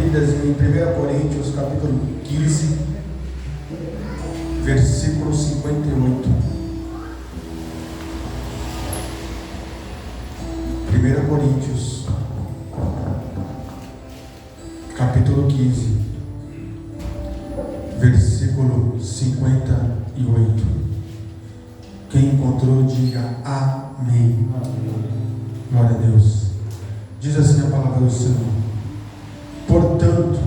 Bíblias em 1 Coríntios, capítulo 15, versículo 58. 1 Coríntios, capítulo 15, versículo 58. Quem encontrou, diga amém. Glória a Deus. Diz assim a palavra do Senhor: portanto,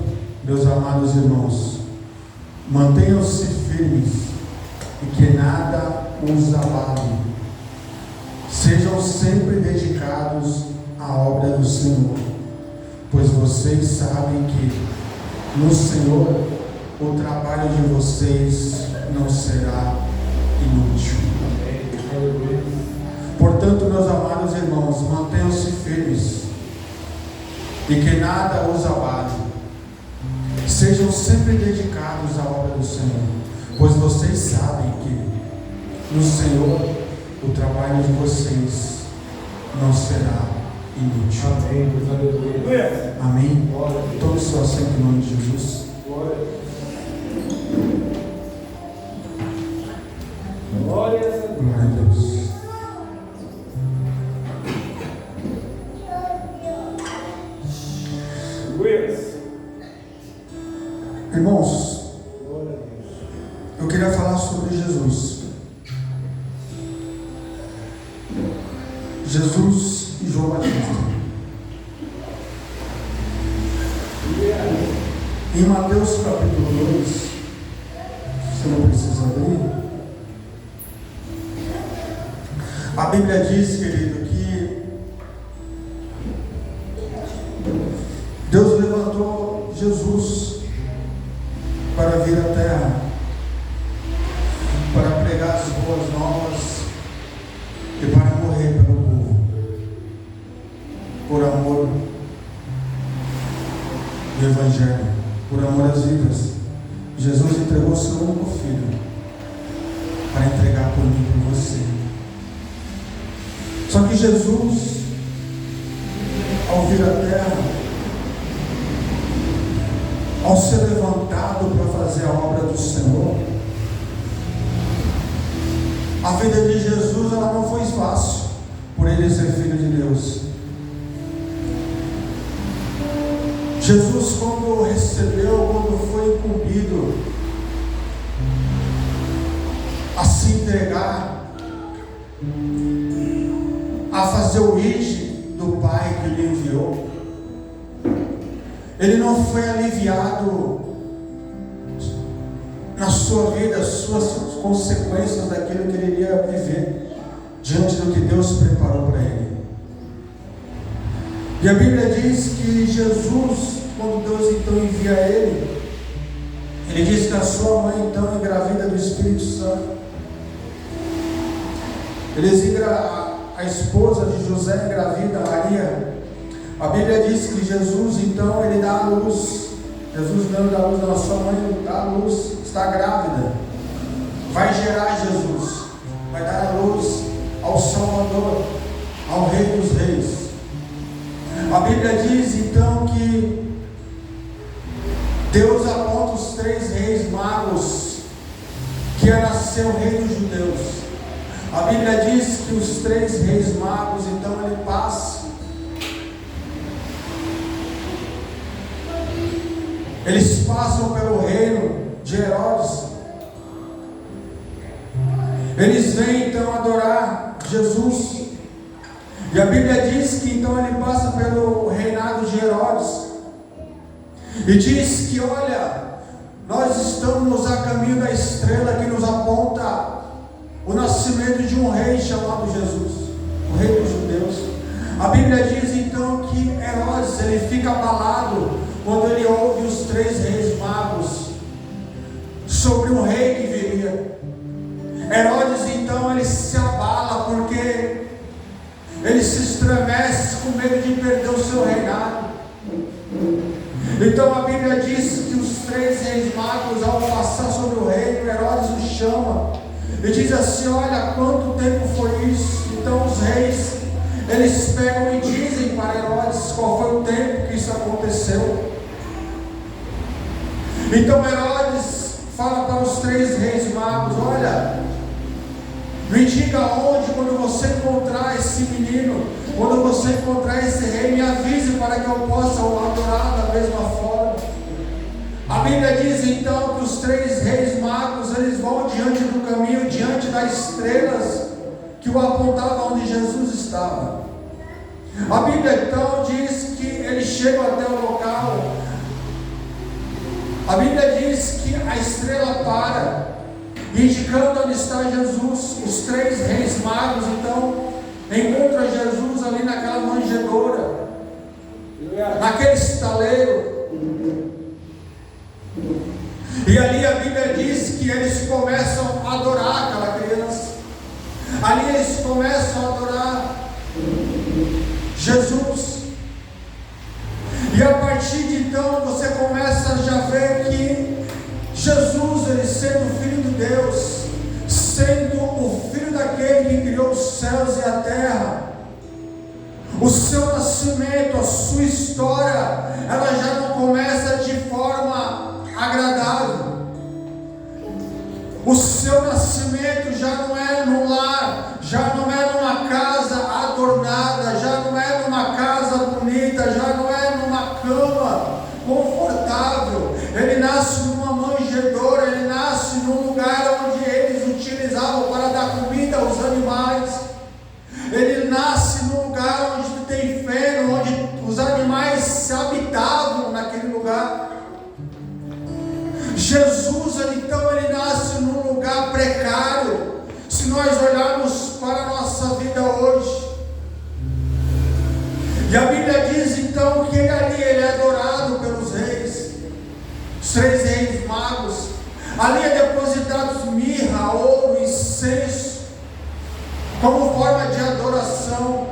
meus amados irmãos, mantenham-se firmes e que nada os abale. Sejam sempre dedicados à obra do Senhor, pois vocês sabem que no Senhor o trabalho de vocês não será inútil. Portanto, meus amados irmãos, mantenham-se firmes e que nada os abale. Sejam sempre dedicados à obra do Senhor, pois vocês sabem que no Senhor o trabalho de vocês não será inútil. Amém. Amém. Tome seu assento em nome de Jesus. Glória Glória a Deus. Irmãos, eu queria falar sobre Jesus. Jesus e João Batista. Em Mateus capítulo 2, você não precisa abrir. A Bíblia diz, querido, que Deus levantou Jesus para vir à terra, para pregar as boas novas e para morrer pelo povo, por amor do Evangelho, por amor às vidas. Jesus entregou seu único filho para entregar por mim e por você. Só que Jesus, ao vir à terra, ao ser levantado para fazer a obra do Senhor, a vida de Jesus ela não foi fácil, por ele ser filho de Deus. Jesus, quando foi incumbido a se entregar, a fazer o ide do Pai que lhe enviou, ele não foi aliviado na sua vida, as suas consequências daquilo que ele iria viver, diante do que Deus preparou para ele. E a Bíblia diz que Jesus, quando Deus então envia ele diz que a sua mãe então engravida do Espírito Santo. A esposa de José engravida, Maria. A Bíblia diz que Jesus então ele dá a luz. Jesus não dá a luz, não, a sua mãe dá a luz, está grávida, vai gerar Jesus, vai dar a luz ao Salvador, ao Rei dos Reis. A Bíblia diz então que Deus aponta os 3 reis magos que ia nascer o Rei dos Judeus. A Bíblia diz que os 3 reis magos então ele passa. Eles passam pelo reino de Herodes. Eles vêm então adorar Jesus. E a Bíblia diz que então ele passa pelo reinado de Herodes. E diz que, olha, nós estamos a caminho da estrela que nos aponta o nascimento de um rei chamado Jesus, o Rei dos Judeus. A Bíblia diz então que Herodes ele fica abalado quando ele ouve os 3 reis magos sobre um rei que viria. Herodes então ele se abala porque ele se estremece com medo de perder o seu reinado. Então a Bíblia diz que os 3 reis magos, ao passar sobre o reino, Herodes o chama e diz assim: olha, quanto tempo foi isso? Então os reis eles pegam e dizem para Herodes qual foi o tempo que isso aconteceu. Então Herodes fala para os 3 reis magos: olha, me diga onde, quando você encontrar esse menino, quando você encontrar esse rei, me avise para que eu possa o adorar da mesma forma. A Bíblia diz então que os 3 reis magos, eles vão diante do caminho, diante das estrelas que o apontavam onde Jesus estava. A Bíblia então diz que eles chegam até o local. A Bíblia diz que a estrela para, indicando onde está Jesus. Os 3 reis magos então encontram Jesus ali naquela manjedoura, naquele estaleiro. E ali a Bíblia diz que eles começam a adorar aquela criança. Ali eles começam a adorar Jesus. E a partir de então você começa a já ver que Jesus, ele sendo Filho de Deus, sendo o Filho daquele que criou os céus e a terra, o seu nascimento, a sua história, ela já não começa de forma agradável. O seu nascimento já não é num lar, já não é numa casa adornada, já não é numa casa bonita, já não é numa cama confortável. Ele nasce numa manjedoura, ele nasce num lugar onde eles utilizavam para dar comida aos animais. Ele nasce num lugar onde tem feno, onde os animais habitavam naquele lugar. Jesus, então, ele nasce num lugar precário. Se nós olharmos para a nossa vida hoje, e a Bíblia diz então que ali ele é adorado pelos reis, os 3 reis magos. Ali é depositados mirra, ouro, incenso, como forma de adoração.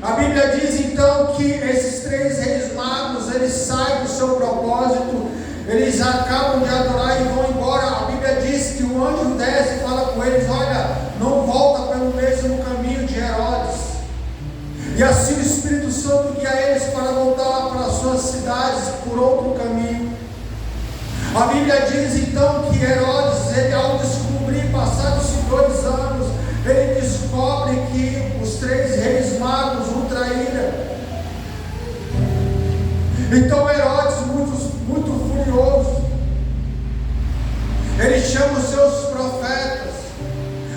A Bíblia diz então que esses 3 reis magos, eles saem do seu propósito, eles acabam de adorar e vão embora. A Bíblia diz que o anjo desce e fala com eles: olha, não volta pelo mesmo caminho de Herodes. E assim o Espírito Santo guia eles para voltar lá para as suas cidades por outro caminho. A Bíblia diz então que Herodes, ele ao descobrir, passados-se 2 anos, ele descobre que os 3 reis magos o traíram. Então Herodes, muito furioso, ele chama os seus profetas,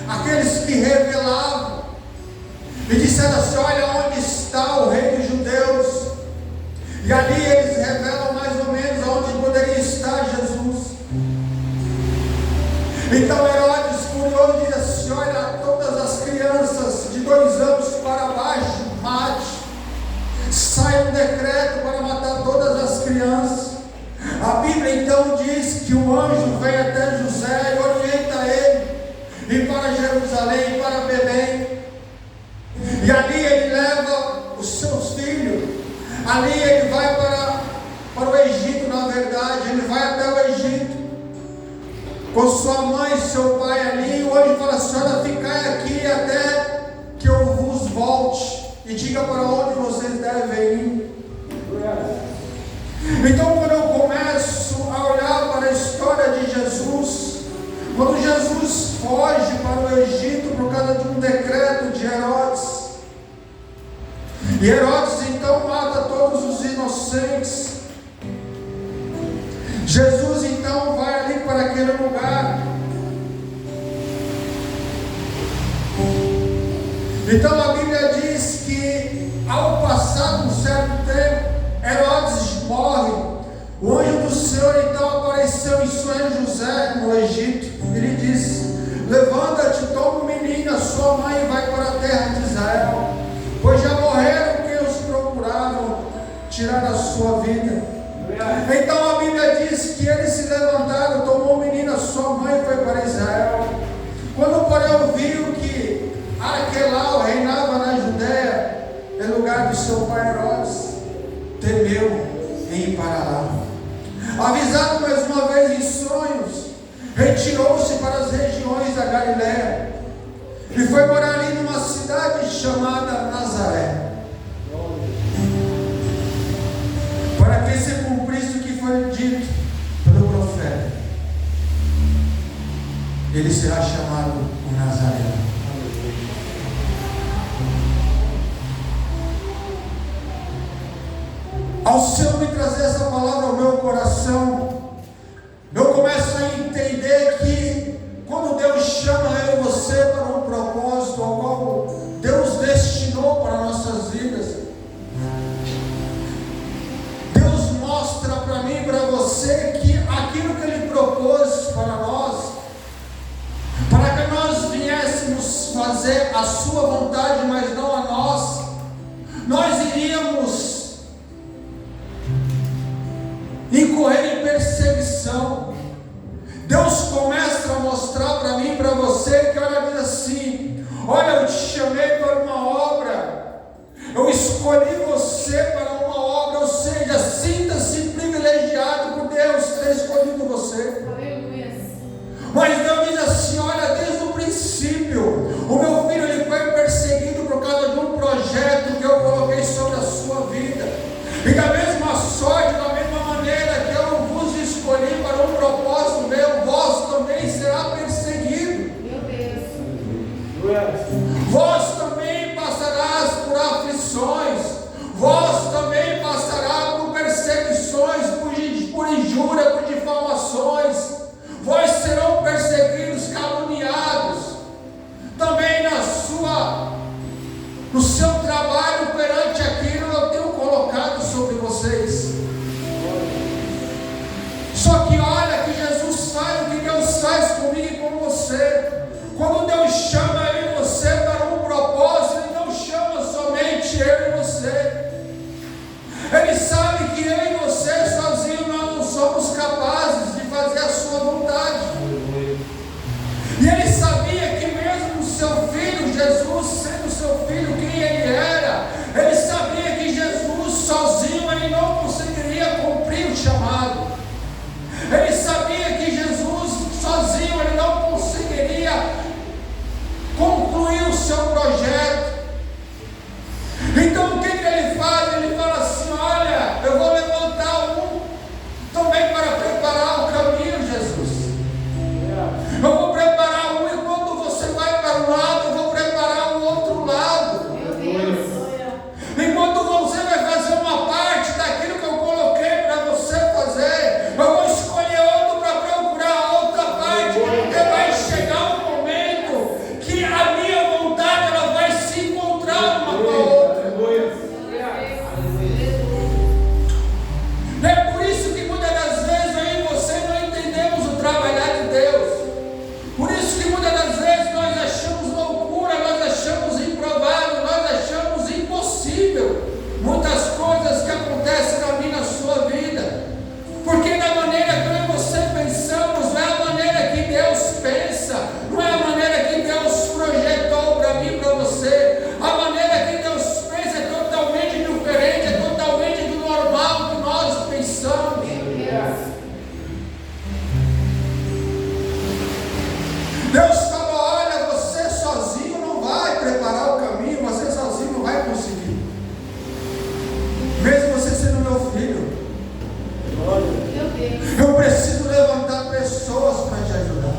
aqueles que revelavam, e disseram assim: olha, onde está o rei dos judeus? E ali eles revelam mais ou menos onde poderia estar Jesus. Então Herodes, furioso, diz assim: olha, todas as crianças de 2 anos para baixo, mate. Sai um decreto para matar todas as crianças. A Bíblia então diz que o anjo vem até José e orienta ele ir para Jerusalém, para Belém. E ali ele leva os seus filhos. Ali ele vai para o Egito, na verdade. Ele vai até o Egito com sua mãe e seu pai ali. O anjo fala assim: olha, ficai aqui até que eu vos volte e diga para onde vocês devem ir. Então, quando eu começo a olhar para a história de Jesus, quando Jesus foge para o Egito por causa de um decreto de Herodes, e Herodes então mata todos os inocentes, Jesus então vai ali para aquele lugar. Então a Bíblia diz que ao passar um certo tempo, Herodes morre. O anjo do Senhor então apareceu em sonho José no Egito. Ele disse: levanta-te, toma o menino, a sua mãe, e vai para a terra de Israel, pois já morreram quem os procuravam tirar a sua vida. Então a Bíblia diz que eles se levantaram, tomou o menino, a sua mãe, e foi para Israel. Quando porém ouviu que Arquelau reinava na Judéia, em lugar de seu pai Herodes, temeu em ir para lá. Avisado mais uma vez em sonhos, retirou-se para as regiões da Galiléia e foi morar ali numa cidade chamada Nazaré, para que se cumprisse o que foi dito pelo profeta ele será chamado o Nazareno. Ao Senhor me trazer essa palavra ao meu coração, eu começo a entender que quando Deus chama eu e você para um propósito ao qual Deus destinou para nossas vidas, Deus mostra para mim e para você que aquilo que Ele propôs para nós, para que nós viéssemos fazer a sua vontade, mas não a nós iríamos incorrer em perseguição. Deus começa a mostrar para mim e para você que olha, diz assim: olha, eu te chamei para uma obra, eu escolhi você para uma obra, ou seja, sinta-se privilegiado por Deus ter escolhido você. Mas Deus diz assim: olha, desde o princípio, o meu filho ele foi perseguido por causa de um projeto que eu coloquei sobre a sua vida, e da mesma sorte, da mesma maneira que eu vos escolhi para um propósito meu, vós também será perseguido. Meu Deus. Vós também passarás por aflições, vós também passarás por perseguições, por injúria, por difamações, vós serão perseguidos, caluniados, também no seu trabalho perante aquilo eu tenho colocado sobre vocês. Só que olha que Jesus faz, o que Deus faz comigo e com você. Quando Deus chama eu e você para um propósito, Ele não chama somente eu e você. Ele sabe que eu e você sozinhos nós não somos capazes de fazer a sua vontade. E Ele sabia que mesmo o seu filho, Jesus, sendo seu filho quem Ele era, Ele sabia que Jesus sozinho Ele não conseguiria cumprir o chamado. Ele sabia que Jesus sozinho Ele não conseguiria concluir o seu projeto. Então o que Ele faz? Ele fala assim: olha, eu vou levantar um também para preparar o caminho, Jesus. Eu vou preparar um, e quando você vai para um lado, eu vou preparar o outro lado. Meu Deus. Enquanto você vai fazer uma parte daquilo que eu coloquei para você fazer, eu vou escolher outro para procurar a outra parte, porque vai chegar um momento que a minha vontade ela vai se encontrar uma com a outra. É por isso que muitas das vezes eu e você não entendemos o trabalhar de Deus. Por isso que muitas das vezes nós achamos loucura, nós achamos improvável, nós achamos impossível muitas coisas que acontecem na minha e na sua vida. Porque da maneira que eu e você pensamos, não é a maneira que Deus pensa, não é a maneira que Deus projetou para mim e para você. A maneira que Deus pensa é totalmente diferente, é totalmente do normal que nós pensamos. Deus fala: olha, você sozinho não vai preparar o caminho, você sozinho não vai conseguir. Mesmo você sendo meu filho, Meu Deus. eu preciso levantar pessoas para te ajudar.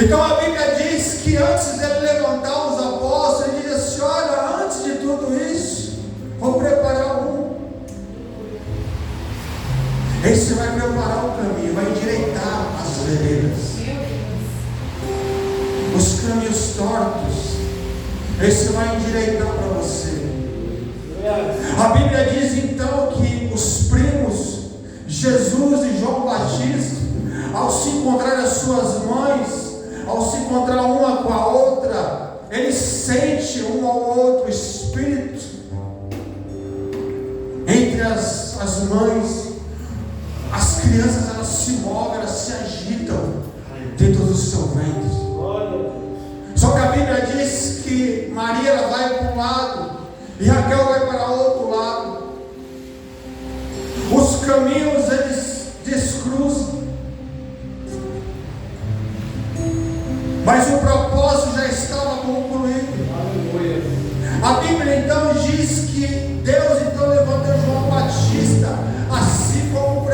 Então a Bíblia diz que antes dele levantar os apóstolos, ele diz assim: olha, antes de tudo isso, vou preparar um. Esse vai preparar o caminho, vai endireitar as veredas, Meu Deus. os caminhos tortos. Esse vai endireitar para você. A Bíblia diz então que os primos, Jesus e João Batista, ao se encontrar as suas mães, ao se encontrar uma com a outra, eles sentem um ao outro espírito entre as mães. As crianças elas se movem, elas se agitam dentro do seu ventre. Só que a Bíblia diz que Maria ela vai para um lado e Raquel vai para o outro lado. Os caminhos eles descruzam, mas o propósito já estava concluído. A Bíblia então diz que Deus então levantou João Batista, assim como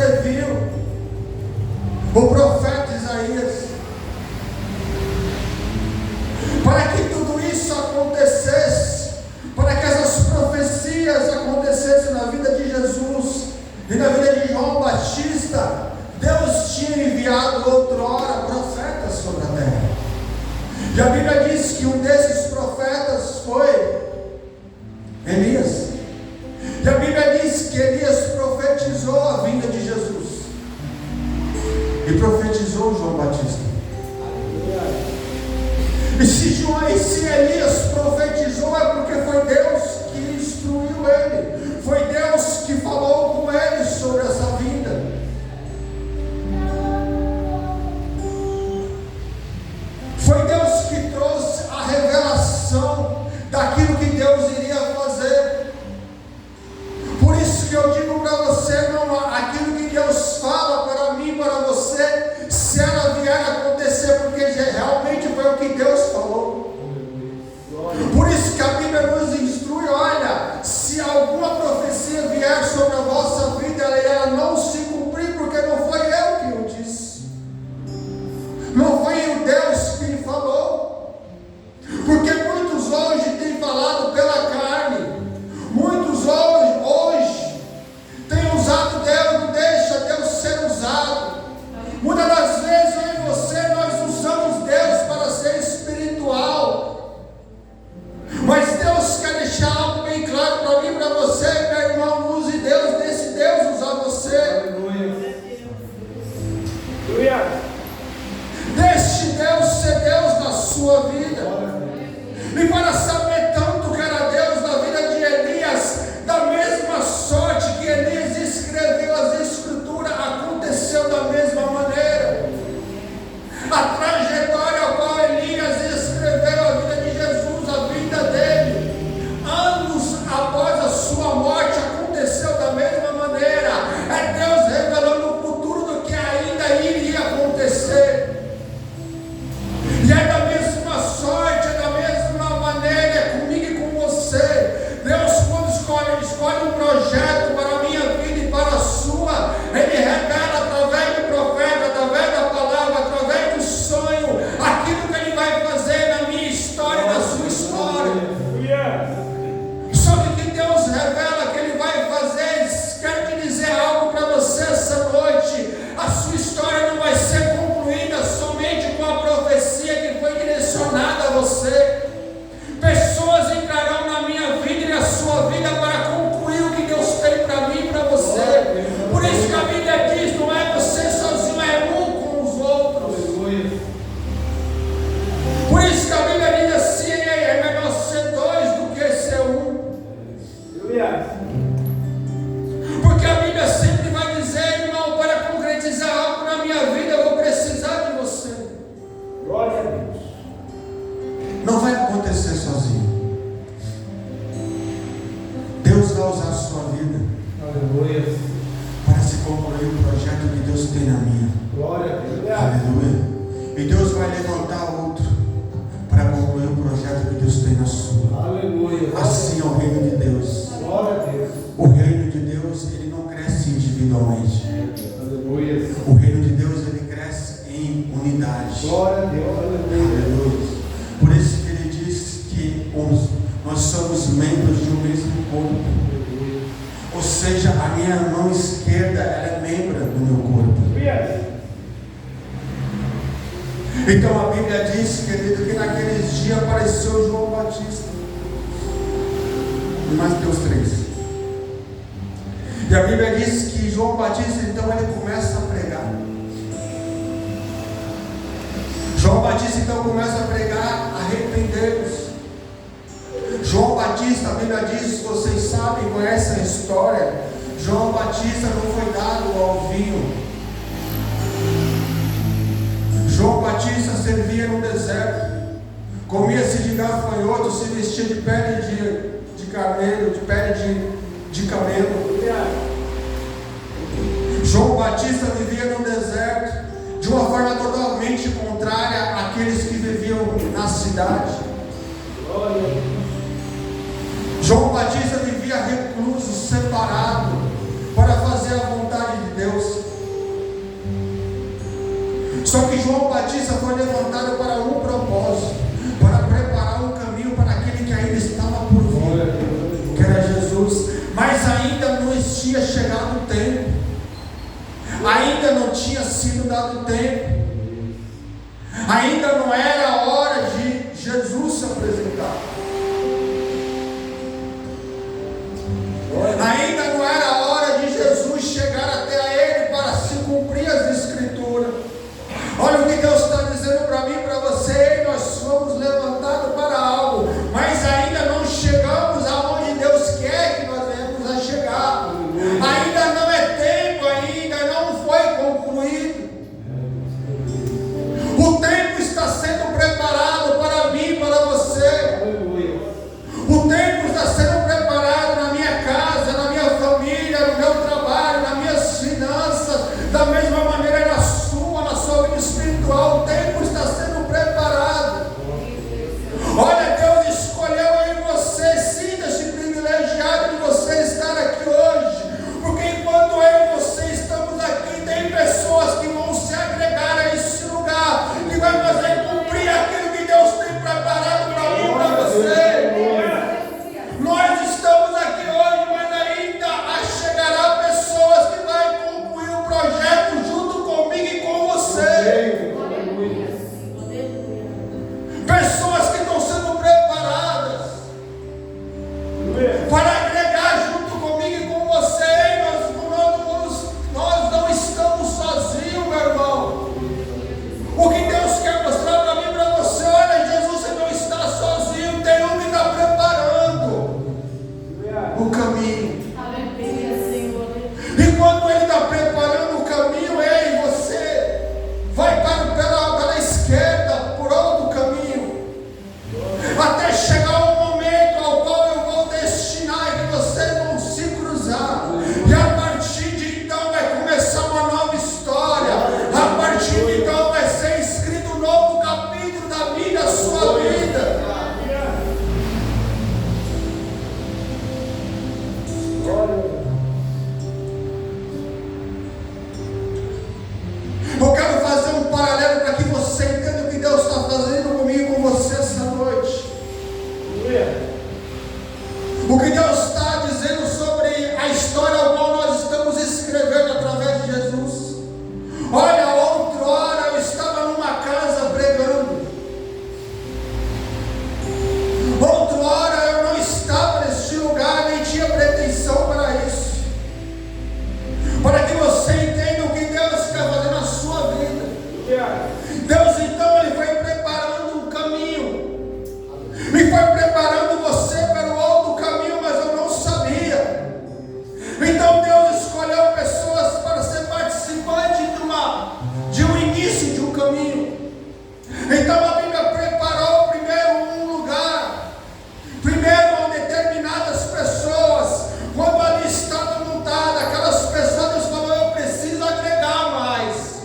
Elias. E a Bíblia diz que Elias profetizou a vinda de Jesus. E profetizou João Batista. E se Elias profetizou, é porque foi Deus que instruiu ele. Foi Deus que falou com ele sobre essa vinda. Foi Deus que trouxe a revelação daquilo que Deus iria fazer. Por isso que eu digo para você, irmão, aquilo que Deus fala para mim, para você, se ela vier a acontecer, porque realmente foi o que Deus falou. Por isso que a Bíblia nos instrui, olha, se alguma profecia vier sobre a vossa vida, ela não se cumprir, porque não foi eu que o disse. Não foi o Deus que falou. Porque muitos hoje têm falado pela carne. Muitos hoje têm usado Deus, não deixa Deus ser usado. Muitas das vezes eu e você, nós usamos Deus para ser espiritual. Mas Deus quer deixar algo bem claro para mim e para você, meu irmão. Não use Deus, deixe Deus usar você. Aleluia. Deixe Deus ser Deus na sua vida. E para saber tanto que era Deus na vida de Elias, da mesma sorte que Elias escreveu as escrituras, aconteceu da mesma maneira. A trajetória a qual Elias escreveu a vida de Jesus, a vida dele, anos após a sua morte, aconteceu da mesma maneira. É Deus revelando o futuro do que ainda iria acontecer. E é da mesma sorte, é da mesma maneira, é comigo e com você. Deus, quando escolhe um projeto para a minha vida e para a sua, Ele revela através do profeta, através da palavra, através do sonho, aquilo que Ele vai fazer na minha história e na sua história. Só que Deus revela que Ele vai fazer, quero te dizer algo para você essa noite. A sua história não vai ser concluída somente com a profecia que foi direcionada a você. Pessoas entrarão na minha vida e na sua vida para concluir o que Deus tem para mim e para você. Por isso que a Bíblia diz, não é você sozinho, é um com os outros. Por isso que a Bíblia diz assim, é melhor ser dois do que ser um. Porque a Bíblia sempre vai dizer, irmão, para concretizar algo na minha vida, eu vou precisar de você. Glória a Deus. Não vai acontecer sozinho. Deus vai usar a sua vida Aleluia. para se concluir o projeto que Deus tem na minha. Glória a Deus. Aleluia. E Deus vai levantar outro para concluir o projeto que Deus tem na sua. Aleluia. Assim é o reino de Deus. Glória a Deus. O reino de Deus, ele não cresce individualmente. Aleluia. O reino de Deus, ele cresce em unidade. Glória a Deus. Aleluia. Aleluia. Por isso que ele diz que nós somos membros de um mesmo corpo. Ou seja, a minha mão esquerda, ela é membro do meu corpo. Então a Bíblia diz, querido, que naqueles dias apareceu João Batista. Em Mateus 3. E a Bíblia diz que João Batista, então ele começa a pregar. João Batista então começa a pregar, arrependei-vos. João Batista, a Bíblia diz, vocês sabem, conhecem a história. João Batista não foi dado ao vinho. João Batista servia no deserto, comia-se de gafanhoto, se vestia de pele de carneiro, de pele de camelo. João Batista vivia no deserto de uma forma totalmente contrária àqueles que viviam na cidade. João Batista vivia recluso, separado, para fazer a vontade de Deus. Só que João Batista foi levantado para um propósito, para preparar um caminho para aquele que ainda estava por vir, que era Jesus. Mas ainda não tinha chegado o tempo, ainda não tinha sido dado tempo, ainda não era a hora de Jesus se apresentar. o caminho. Aleluia, Senhor. E quando Ele está preparando o caminho, ei, você vai pela esquerda, por outro caminho, até chegar um momento ao qual eu vou destinar e que vocês vão se cruzar. E a partir de então vai começar uma nova história. A partir de então vai ser escrito um novo capítulo da vida, da sua vida. Eu quero fazer um paralelo para que você entenda o que Deus está fazendo comigo e com você essa noite. O que Deus está dizendo sobre a história ao qual nós estamos escrevendo através de Jesus. Olha, outrora eu estava numa casa pregando. Outrora eu não estava neste lugar, nem tinha pretensão para isso. Para que você entenda o que Deus quer fazer na sua vida. Deus então Ele foi preparando um caminho. E foi preparando você pelo outro caminho, mas eu não sabia. Então Deus escolheu pessoas para ser participante de um início de um caminho. Então a Bíblia preparou primeiro um lugar, primeiro determinadas pessoas. Quando ali estava montada, aquelas pessoas, Deus falou: eu preciso agregar mais,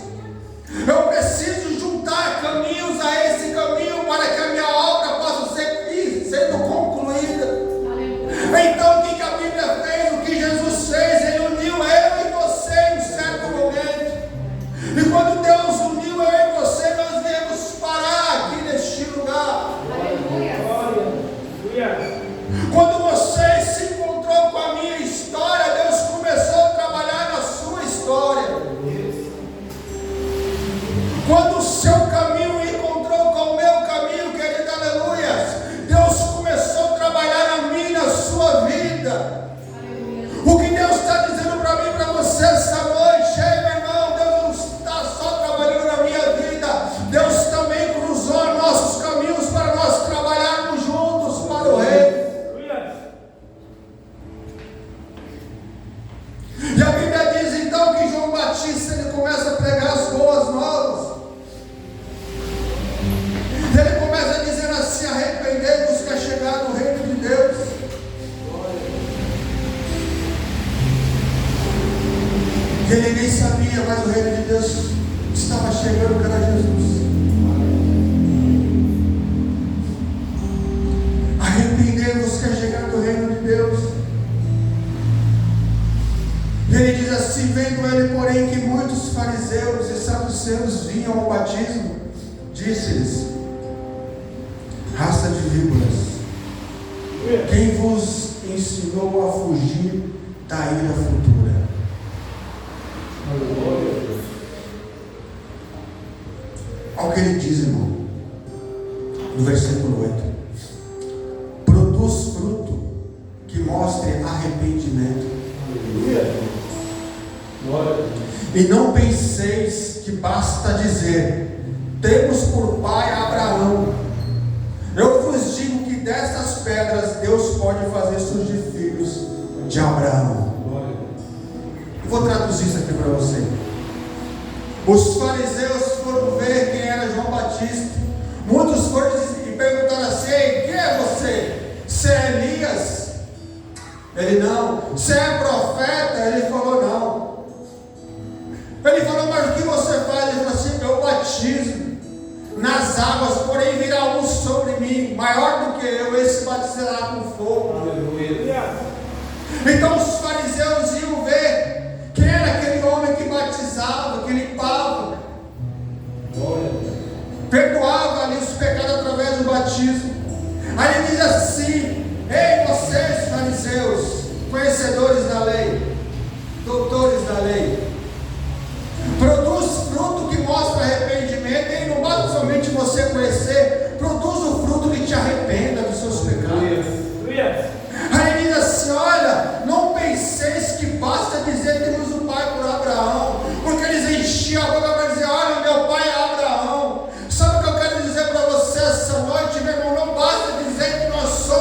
eu preciso juntar caminhos a esse caminho para que a minha obra possa ser sendo concluída. Então o que a Bíblia fez, o que Jesus fez? Ele uniu eu e você em um certo momento. E quando Deus uniu eu e você, nós viemos parar aqui neste lugar. Quando você se encontrou com a minha história, Deus começou a trabalhar na sua história. Quando o seu caminho encontrou com o meu caminho, querido, aleluia, Deus começou a trabalhar na minha e na sua vida. O que Deus está dizendo para mim e para você essa noite, ei, meu irmão, Deus não está só trabalhando na minha vida, Deus também cruzou nossos caminhos para nós trabalharmos juntos para o Rei. E a Bíblia diz então que João Batista ele começa a pregar as boas novas. Ele começa dizendo assim: arrependei-vos que é chegado o reino de Deus. E ele nem sabia, mas o reino de Deus estava chegando, que era Jesus. Arrependei-vos que é chegado o reino de Deus. E ele diz assim: vendo ele, porém, que muitos fariseus e saduceus vinham ao batismo, disse-lhes: raça de víboras, quem vos ensinou a fugir da ira futura? Olha o que ele diz, irmão, no versículo 8: produz fruto que mostre arrependimento. E não penseis que basta dizer: temos por pai Abraão. Eu vos digo que dessas pedras Deus pode fazer surgir filhos de Abraão. Eu vou traduzir isso aqui para você. Os fariseus foram ver quem era João Batista. Muitos foram e perguntaram assim: quem é você? Você é Elias? Ele: não. Você é profeta? Ele falou: não. Ele falou: mas o que você faz? Ele falou assim: eu batizo nas águas, porém virá um sobre mim, maior do que eu, esse batizará com fogo. Aleluia. Então os fariseus iam ver quem era aquele homem que batizava, que limpava, perdoava ali os pecados através do batismo. Aí ele diz assim: ei, vocês fariseus, conhecedores da lei, doutores da lei, produz fruto que mostra arrependimento. E não basta somente você conhecer, produz o fruto que te arrependa dos seus pecados. Aí ele diz assim: olha, não penseis que basta dizer que temos um pai por Abraão, porque eles enchiam a boca para dizer: olha, meu pai é Abraão. Sabe o que eu quero dizer para você essa noite, meu irmão? Não basta dizer que nós somos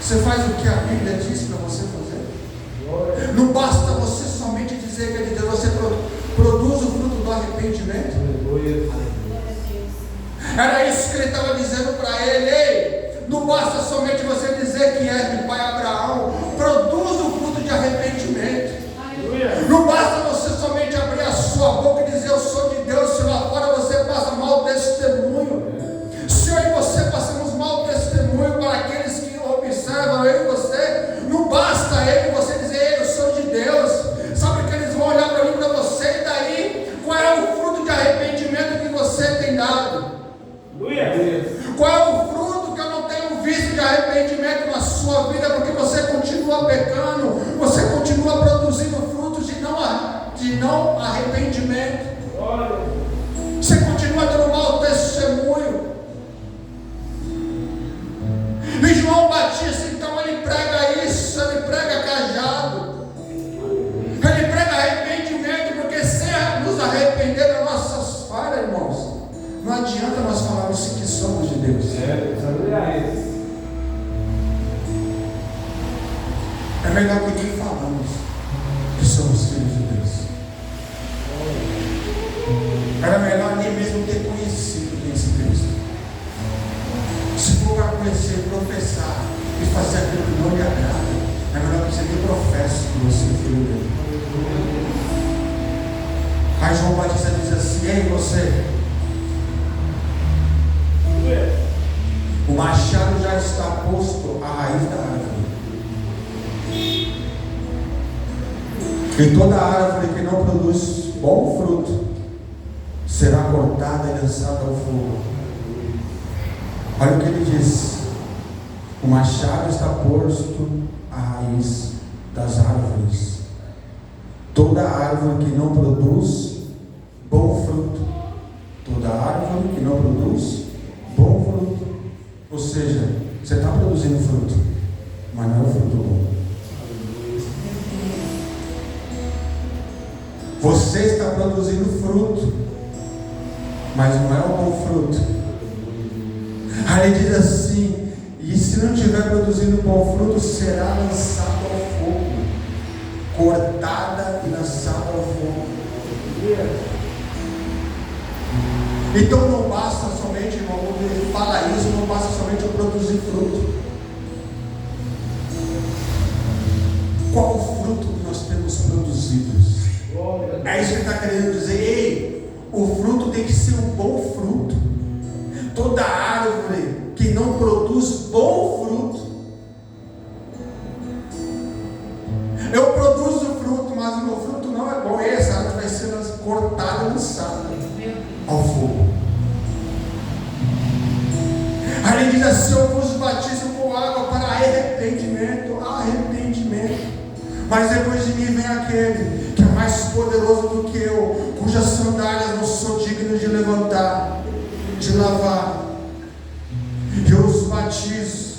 Você faz o que a Bíblia diz para você fazer. Não basta você somente dizer que é de Deus, você produz o fruto do arrependimento. Aleluia. Era isso que ele estava dizendo para ele. Ei, não basta somente você dizer que é de pai Abraão, produz o fruto de arrependimento. Não basta você somente abrir a sua boca e dizer eu sou de Deus, se lá fora você passa mau testemunho. Se eu e você passamos mau testemunho para aqueles que observam eu e você, não basta eu e você dizer eu sou de Deus. Sabe que eles vão olhar para mim, para você, e daí qual é o fruto de arrependimento que você tem dado? Qual é o fruto que eu não tenho visto de arrependimento na sua vida? Porque você continua pecando, você continua produzindo frutos de não arrependimento. Você continua dando mau testemunho. E João Batista, então, ele prega isso, ele prega cajado, ele prega arrependimento, porque sem nos arrepender das nossas falhas, irmãos, não adianta nós falarmos que somos de Deus. É melhor que nem falamos que somos filhos de Deus. Era melhor nem mesmo ter conhecido esse Cristo. Se for para conhecer, professar e fazer aquilo que não lhe agrada, é melhor que você nem professe que você é filho dele. Aí João Batista diz assim: ei, você, o machado já está posto à raiz da árvore, e toda árvore que não produz bom fruto será cortada e lançada ao fogo. Olha o que ele diz: o machado está posto à raiz das árvores. Toda árvore que não produz bom fruto, toda árvore que não produz bom fruto, ou seja, você está produzindo fruto, mas não é um fruto bom. Você está produzindo fruto, mas não é um bom fruto. Aí ele diz assim: e se não estiver produzindo bom fruto, será lançado ao fogo, cortada e lançada ao fogo. Então não basta somente, irmão, quando ele fala isso, não basta somente eu produzir fruto. Qual o fruto que nós temos produzido? É isso que ele está querendo dizer. Ei, o fruto tem que ser um bom fruto. Toda árvore que não produz bom fruto, eu produzo fruto, mas o meu fruto não é bom. Essa árvore vai ser cortada e lançada ao fogo. Aí ele diz assim: eu vos batizo com água para arrependimento, mas depois de mim vem aquele que é mais poderoso do que eu, cujas sandálias não sou digno de levantar, de lavar. Eu os batizo,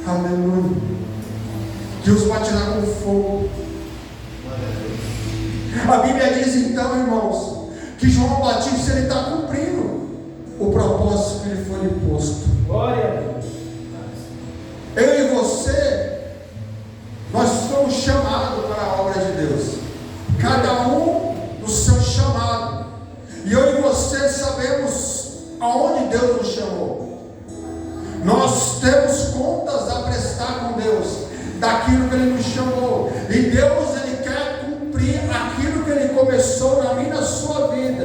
aleluia, que os batizar com fogo. A Bíblia diz então, irmãos, que João Batista ele está cumprindo o propósito que ele foi lhe posto. Eu e você, nós somos chamados para a obra de Deus, cada um no seu chamado, e eu e você sabemos aonde Deus nos chamou. Nós temos contas a prestar com Deus daquilo que Ele nos chamou, e Deus ele quer cumprir aquilo que Ele começou na minha e na sua vida.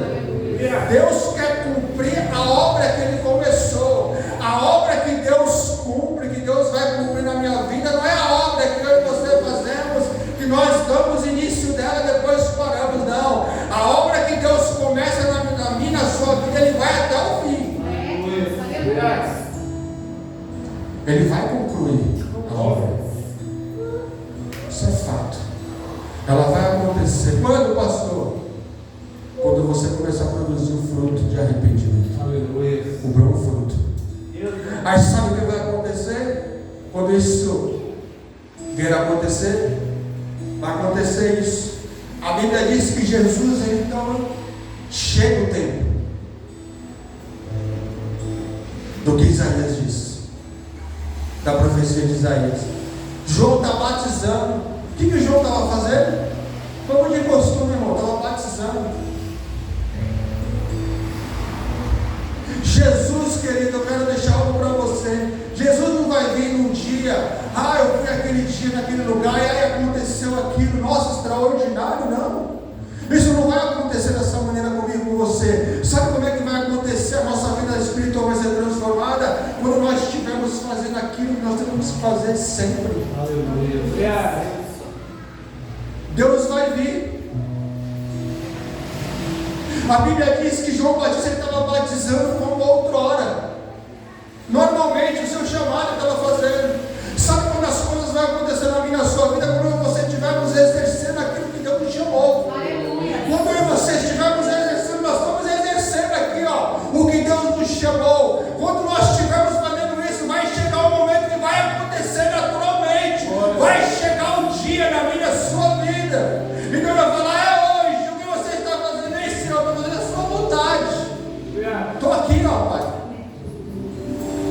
Deus quer cumprir a obra que Ele começou. A obra que Deus cumpre, que Deus vai cumprir na minha vida, não é a obra que eu e você fazemos, que nós damos início dela e depois paramos, não. A obra que Deus começa na minha e na sua vida, Ele vai até o fim. Ele vai concluir a obra. Isso é fato. Ela vai acontecer. Quando, pastor? Quando você começar a produzir o fruto de arrependimento. O bom fruto. Aí sabe o que vai acontecer? Quando isso vier a acontecer, vai acontecer isso. A Bíblia diz que Jesus, então, chega o tempo do que Isaías diz, da da profecia de Isaías. João está batizando. O que João estava fazendo? Como de costume, irmão, estava batizando. Jesus, querido, eu quero deixar algo para você. Jesus não vai vir num dia, eu fui aquele dia naquele lugar e aí aconteceu aquilo, nossa, extraordinário, não. Isso não vai acontecer dessa maneira comigo, com você. Sabe como é que vai acontecer? A nossa vida espiritual vai ser transformada quando nós estivermos fazendo aquilo que nós temos que fazer sempre. Aleluia. Deus vai vir. A Bíblia diz que João Batista estava batizando como outrora. Normalmente o seu chamado estava fazendo. Sabe quando as coisas vão acontecer na minha e na sua vida? Quando você estivermos exercendo aquilo que Deus nos chamou. Aleluia. Quando eu e você estivermos exercendo, nós estamos exercendo aqui, o que Deus nos chamou. Quando nós estivermos fazendo isso, vai chegar um momento que vai acontecer naturalmente. Vai chegar um dia na minha e na sua vida. Então eu vou falar, hoje, o que você está fazendo é isso, eu estou fazendo a sua vontade. Estou aqui, Pai.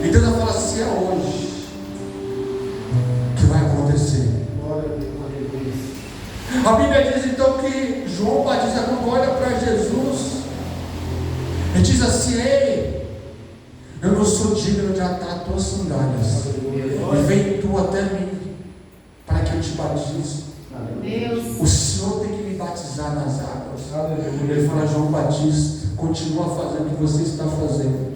E Deus vai falar assim, é hoje que vai acontecer. A Bíblia diz então que João Batista, quando olha para Jesus, ele diz assim, ei, eu não sou digno de atar tuas sandálias, e vem tu até mim, para que eu te batize. Deus. O Senhor tem que me batizar nas águas. Ele fala, João Batista, continua fazendo o que você está fazendo,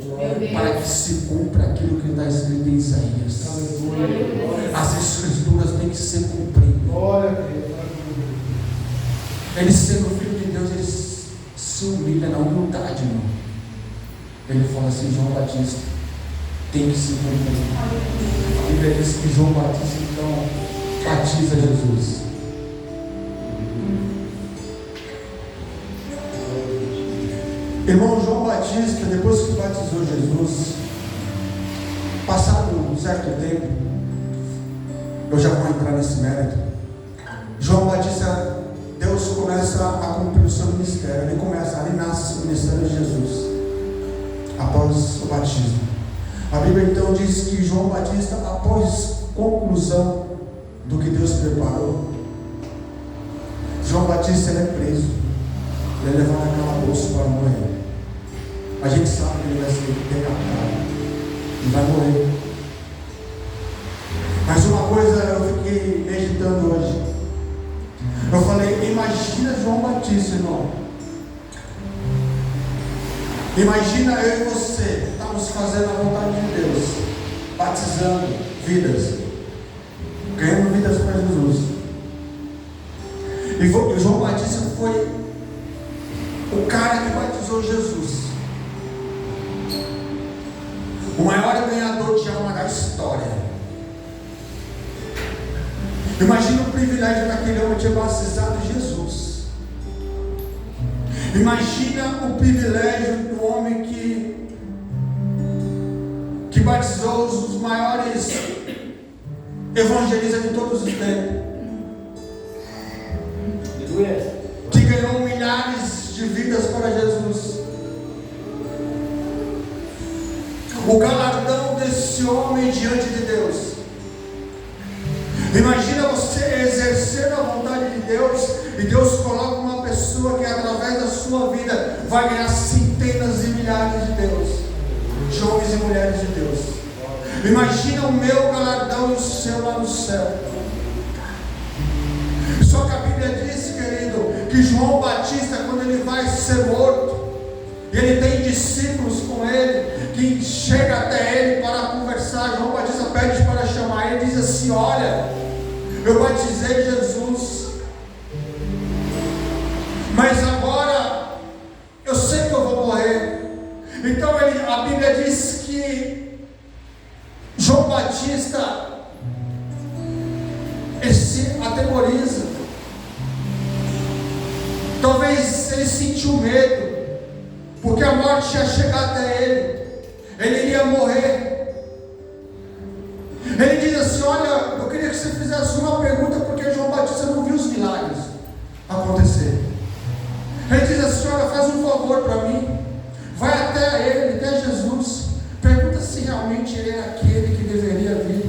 para que se cumpra aquilo que está escrito em Isaías. As escrituras têm que ser cumpridas. Ele sendo filho de Deus, ele se humilha na humildade, irmão. Ele fala assim, João Batista tem que se cumprir. A Bíblia diz que João Batista então batiza Jesus. Irmão, João Batista, depois que batizou Jesus, passado um certo tempo, eu já vou entrar nesse mérito. João Batista, Deus começa a cumprir o seu ministério. Ali nasce o ministério de Jesus, após o batismo. A Bíblia então diz que João Batista, após conclusão do que Deus preparou, João Batista ele é preso, ele é levado naquela bolsa para morrer. A gente sabe que ele vai ser decapitado e vai morrer. Mas uma coisa eu fiquei meditando hoje. Eu falei, imagina João Batista, irmão. Imagina eu e você, estamos fazendo a vontade de Deus, batizando vidas, ganhando vidas para Jesus. E João Batista foi o cara que batizou Jesus, o maior ganhador de alma da história. Imagina o privilégio daquele homem ter batizado Jesus. Imagina o privilégio do homem que batizou os maiores evangelistas de todos os tempos, que ganhou milhares de vidas para Jesus. O galardão desse homem diante de Deus. Imagina você exercendo a vontade de Deus, e Deus coloca uma pessoa que através da sua vida vai ganhar centenas e milhares de Deus, de homens e mulheres de Deus. Imagina o meu galardão e o seu lá no céu. Só que a Bíblia diz, querido, que João Batista, quando ele vai ser morto, e ele tem discípulos com ele, que chega até ele para conversar, João Batista pede para chamar ele, diz assim, olha, eu batizei Jesus, mas agora eu sei que eu vou morrer. Então a Bíblia diz que João Batista, ele se atemoriza. Talvez ele sentiu medo, porque a morte ia chegar até ele iria morrer. Ele diz assim, olha, eu queria que você fizesse uma pergunta, porque João Batista não viu os milagres acontecer. Ele diz assim, olha, faz um favor para mim, vai até ele, até Jesus, pergunta se realmente ele é aquele que deveria vir,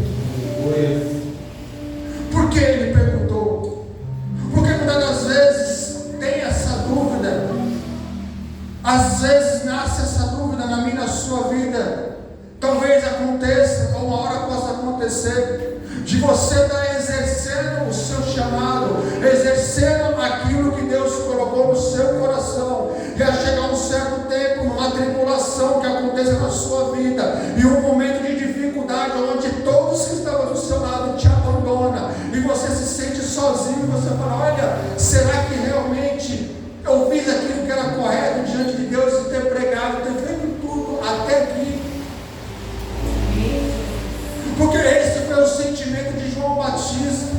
Às vezes nasce essa dúvida na minha, na sua vida. Talvez aconteça, ou uma hora possa acontecer, de você estar exercendo o seu chamado, exercendo aquilo que Deus colocou no seu coração, e a chegar um certo tempo, numa tribulação que aconteça na sua vida, e um momento de dificuldade, onde todos que estavam do seu lado te abandonam, e você se sente sozinho, e você fala: olha, será que realmente eu fiz aquilo que era correto diante de Deus, e ter pregado, ter feito tudo até aqui? Porque esse foi o sentimento de João Batista.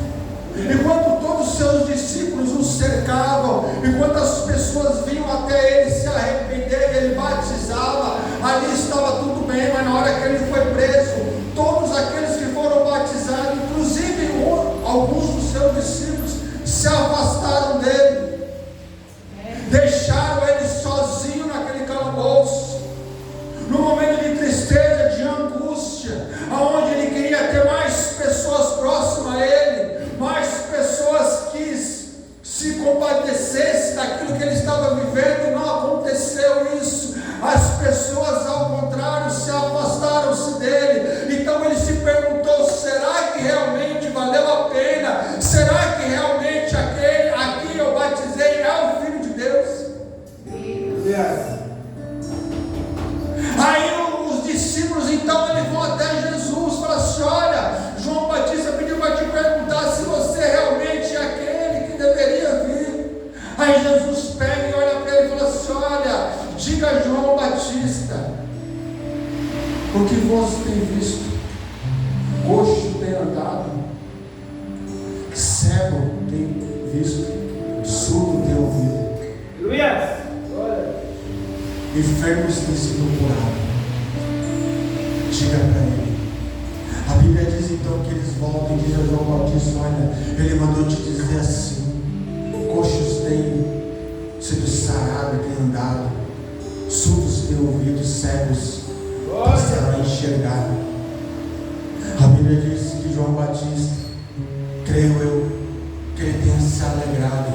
Enquanto todos os seus discípulos o cercavam, enquanto as pessoas vinham até ele se arrepender, ele batizava, ali estava tudo bem. Mas na hora que ele foi preso, todos aqueles que foram batizados, inclusive alguns dos seus discípulos, se afastaram dele, deixaram ele sozinho naquele calabouço, no momento de tristeza, de angústia, aonde ele queria ter mais pessoas próximas a ele, mais pessoas que se compadecessem daquilo que ele estava vivendo. Não aconteceu isso. As pessoas, ao contrário, se afastaram-se dele. Então ele se perguntou: será que realmente valeu a pena? Será que realmente aquele a quem eu batizei é o Filho de Deus? Aí os discípulos, então, eles vão até Jesus, falam assim: olha, João Batista pediu para te perguntar se você realmente é aquele que deveria vir. Aí Jesus pega e olha para ele e fala assim: olha, diga a João Batista, o que você tem visto? Coxo tem andado, cego tem visto, surdo tem ouvido, enfermos têm sido curados. Diga para ele. A Bíblia diz então que eles voltam e dizem a João Batista: olha, ele mandou te dizer assim: coxos têm sido sarados, têm andado, surdos têm ouvido, cegos passaram a enxergar. A Bíblia diz que João Batista, creio eu, que ele tenha se alegrado.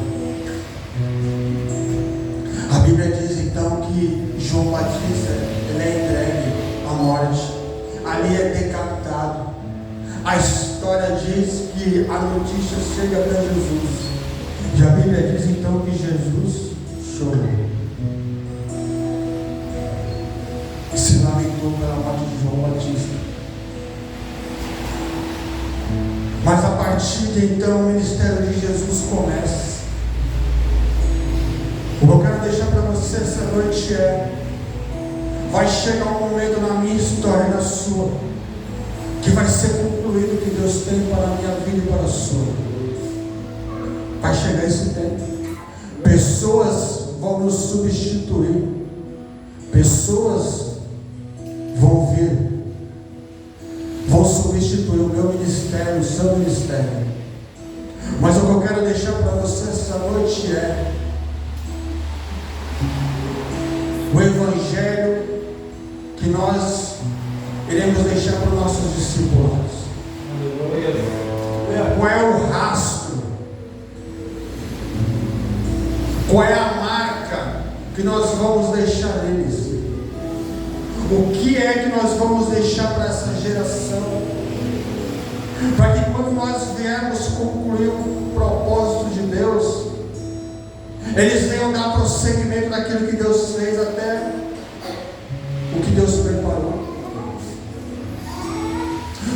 A Bíblia diz então que João Batista, ele é entregue à morte, ali é decapitado. A história diz que a notícia chega até Jesus, e a Bíblia diz então que Jesus chorou, se lamentou pela morte de João Batista. Mas a partir de então o ministério de Jesus começa. O que eu quero deixar para você essa noite é: vai chegar um momento na minha história e na sua, que vai ser concluído o que Deus tem para a minha vida e para a sua. Vai chegar esse tempo. Pessoas vão nos substituir, pessoas vão vir, vão substituir o meu ministério, o seu ministério. Mas o que eu quero deixar para você essa noite é: o Evangelho que nós iremos deixar para os nossos discípulos. Qual é o rastro? Qual é a marca que nós vamos deixar neles? O que é que nós vamos deixar para essa geração? Para que quando nós viermos concluir o propósito de Deus, eles venham dar prosseguimento naquilo que Deus fez, até o que Deus preparou.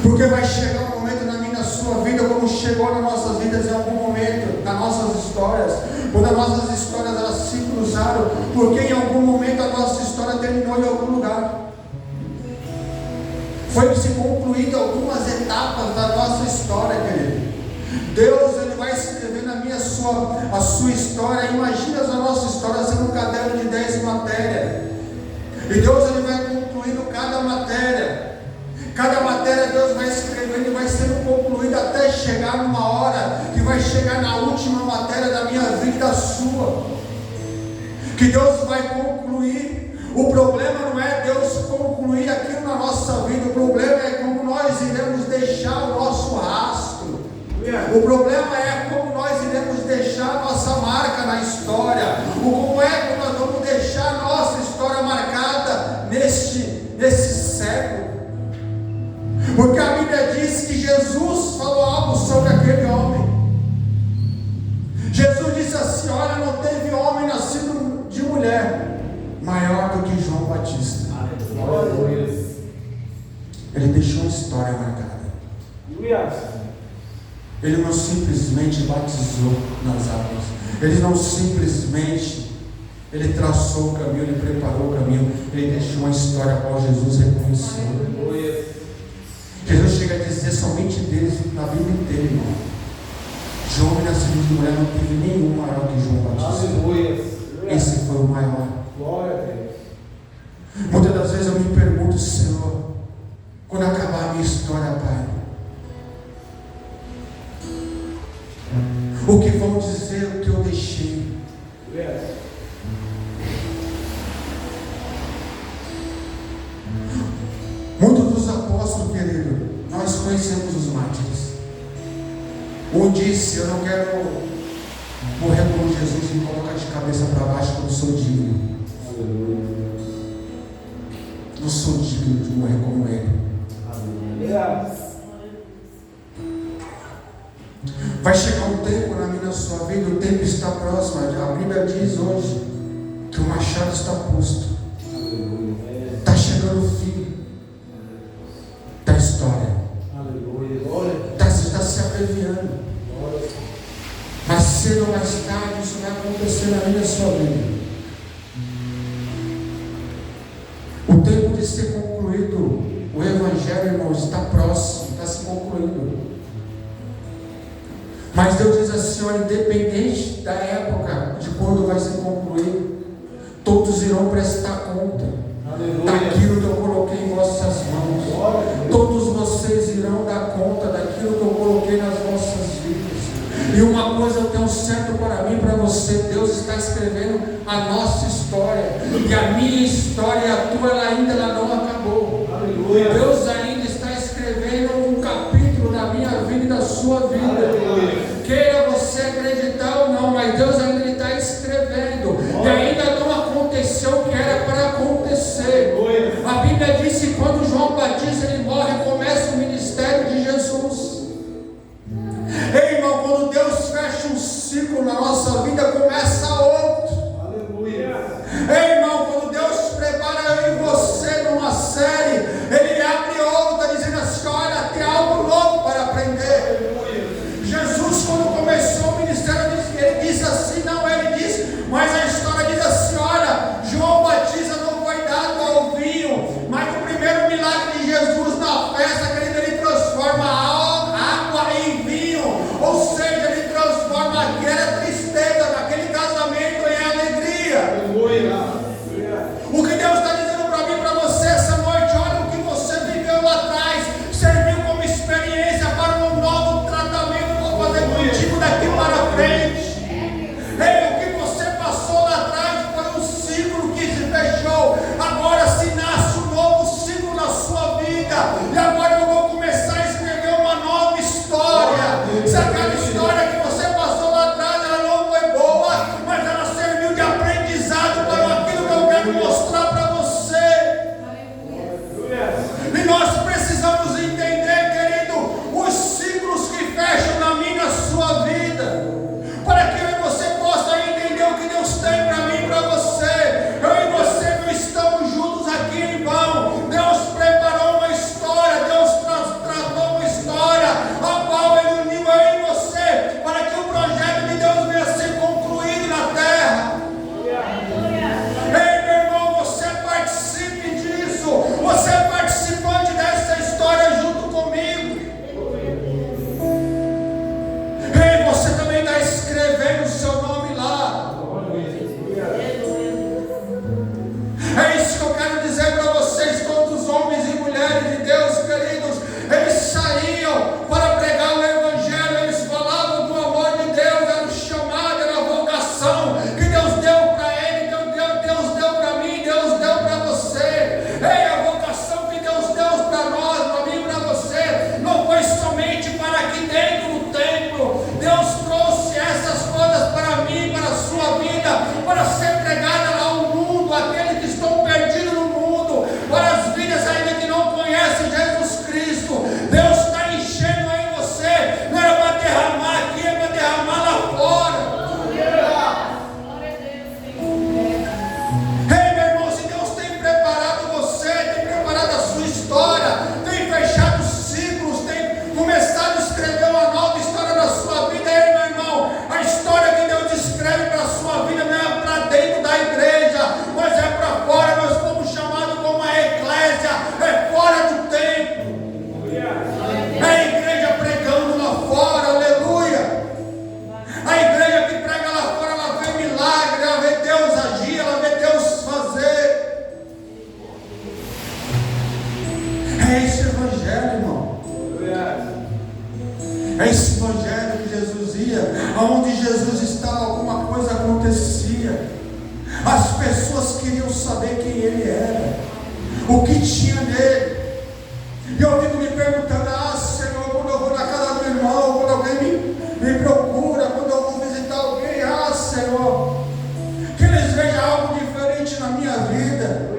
Porque vai chegar um momento na minha e na sua vida, como chegou nas nossas vidas em algum momento, nas nossas histórias, quando as nossas histórias elas se cruzaram, porque em algum momento a nossa história terminou em algum lugar. Foi se concluído algumas etapas da nossa história, querido. Deus, ele vai escrever na minha, a sua história. Imagina a nossa história sendo um caderno de 10 matérias. E Deus, ele vai concluindo cada matéria. Cada matéria Deus vai escrevendo e vai sendo concluída até chegar numa hora que vai chegar na última matéria da minha vida e da sua. Que Deus vai concluir. O problema não é Deus concluir aquilo na nossa vida. O problema é como nós iremos deixar o nosso rastro. O problema é como nós iremos deixar a nossa marca na história. Como é que nós vamos deixar a nossa Aleluia. Ele não simplesmente batizou nas águas. Ele não simplesmente, ele traçou o caminho, ele preparou o caminho, ele deixou uma história a qual Jesus reconheceu. Aleluia. Jesus chega a dizer somente deles na Bíblia inteira, irmão. João, nascido de mulher, não teve nenhum maior que João Batista. Aleluia. Esse foi o maior. Glória a Deus. Muitas das vezes eu me pergunto, Senhor, quando acabar a minha história, Pai, o que vão dizer o que eu deixei? Muitos dos apóstolos, querido, nós conhecemos os mártires. Um disse: eu não quero morrer como Jesus e me colocar de cabeça para baixo, porque eu sou digno. Aleluia. Não sou digno de morrer como ele. Aleluia. Vai chegar um tempo na minha sua vida, o tempo está próximo. A Bíblia diz hoje que o machado está posto. Está chegando o fim da história. Aleluia. Glória. Está se abreviando. Mas cedo ou mais tarde isso vai acontecer na minha sua vida. O tempo de ser concluído, o Evangelho, irmãos, está próximo, está se concluindo. Mas Deus diz assim: olha, independente da época de quando vai ser concluído, todos irão prestar conta daquilo que eu coloquei em vossas mãos. Todos vocês irão dar conta daquilo que eu coloquei nas vossas vidas. E uma coisa eu tenho certo para mim e para você: Deus está escrevendo a nossa história. E a minha história e a tua, ela não acabou. Aleluia. Deus ainda está escrevendo um capítulo da minha vida e da sua vida. Aleluia. Queira você acreditar ou não, mas Deus ainda está escrevendo. E ainda não aconteceu o que era para acontecer. A Bíblia diz que quando João Batista ele morre, começa o ministério de Jesus. Ei, irmão, quando Deus fecha um ciclo na nossa vida, começa outro. Aleluia. Ei, irmão, quando Deus prepara eu e você numa série, Ele abre outra. As pessoas queriam saber quem ele era, o que tinha nele. E eu fico me perguntando: Senhor, quando eu vou na casa do irmão, quando alguém me procura, quando eu vou visitar alguém, Senhor, que eles vejam algo diferente na minha vida,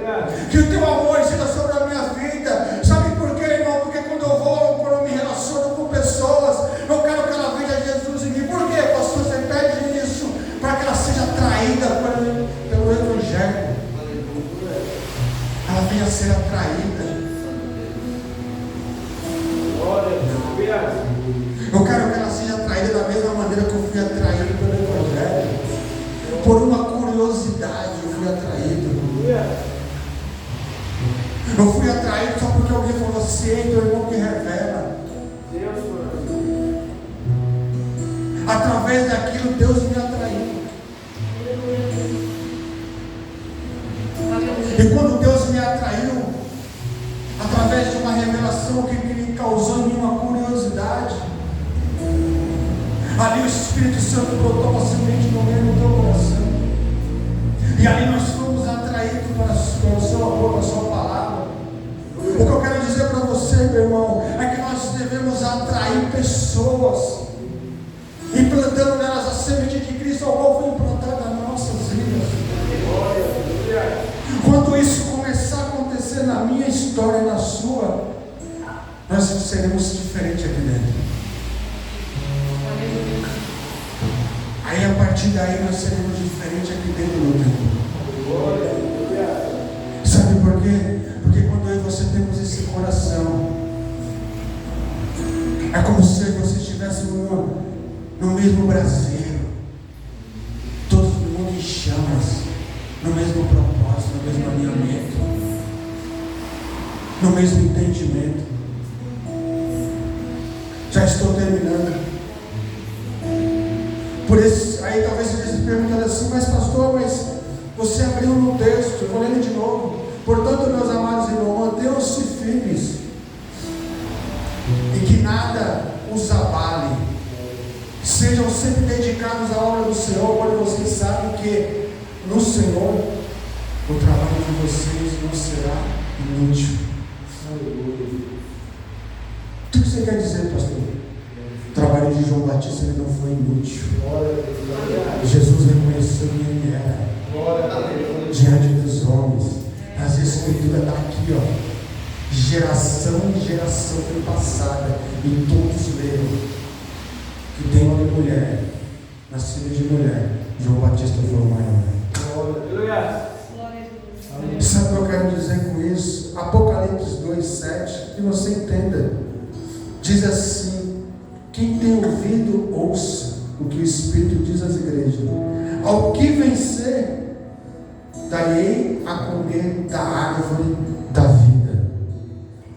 que o teu amor seja sobre a minha vida. Sabe por quê, irmão? Porque quando eu me relaciono com pessoas, eu quero que ela veja Jesus em mim. Por quê, pastor? Você pede isso para que ela seja atraída pelo Evangelho, ela venha a ser atraída. Eu quero que ela seja atraída da mesma maneira que eu fui atraído pelo Evangelho. Por uma curiosidade eu fui atraído. Eu fui atraído só porque alguém falou assim: ei, teu irmão que revela. Através daquilo Deus me atraiu. E quando Deus me atraiu, através de uma revelação que me causou em mim uma curiosidade, ali o Espírito Santo brotou uma semente no meio do teu coração. E ali nós fomos atraídos pelo seu amor, pela sua palavra. O que eu quero dizer para você, meu irmão, é que nós devemos atrair pessoas, implantando nelas a semente de Cristo, ao qual foi implantada nas nossas vidas. Quando isso começar a acontecer na minha história e na sua, nós seremos diferentes aqui dentro. Aí a partir daí nós seremos diferentes aqui dentro do templo. Sabe por quê? Porque quando eu e você temos esse coração, é como se você estivesse no mesmo braseiro, todo mundo em chamas, no mesmo propósito, no mesmo alinhamento, no mesmo entendimento. Já estou terminando. Por isso, aí talvez você esteja perguntando assim: mas pastor, mas você abriu no texto, eu vou ler de novo. Portanto, meus amados irmãos, mantenham-se firmes e que nada os abale. Sejam sempre dedicados à obra do Senhor, quando vocês sabem que no Senhor o trabalho de vocês não será inútil. O que você quer dizer, pastor? O trabalho de João Batista ele não foi inútil. Jesus reconheceu quem ele era diante dos homens. As escrituras está aqui, geração em geração foi passada, e todos leram que tem uma mulher, nascida de mulher, João Batista foi o maior. Sabe o que eu quero dizer com isso? Apocalipse 2:7, que você entenda, diz assim: quem tem ouvido, ouça o que o Espírito diz às igrejas. Ao que vencer, darei a comer da árvore da vida,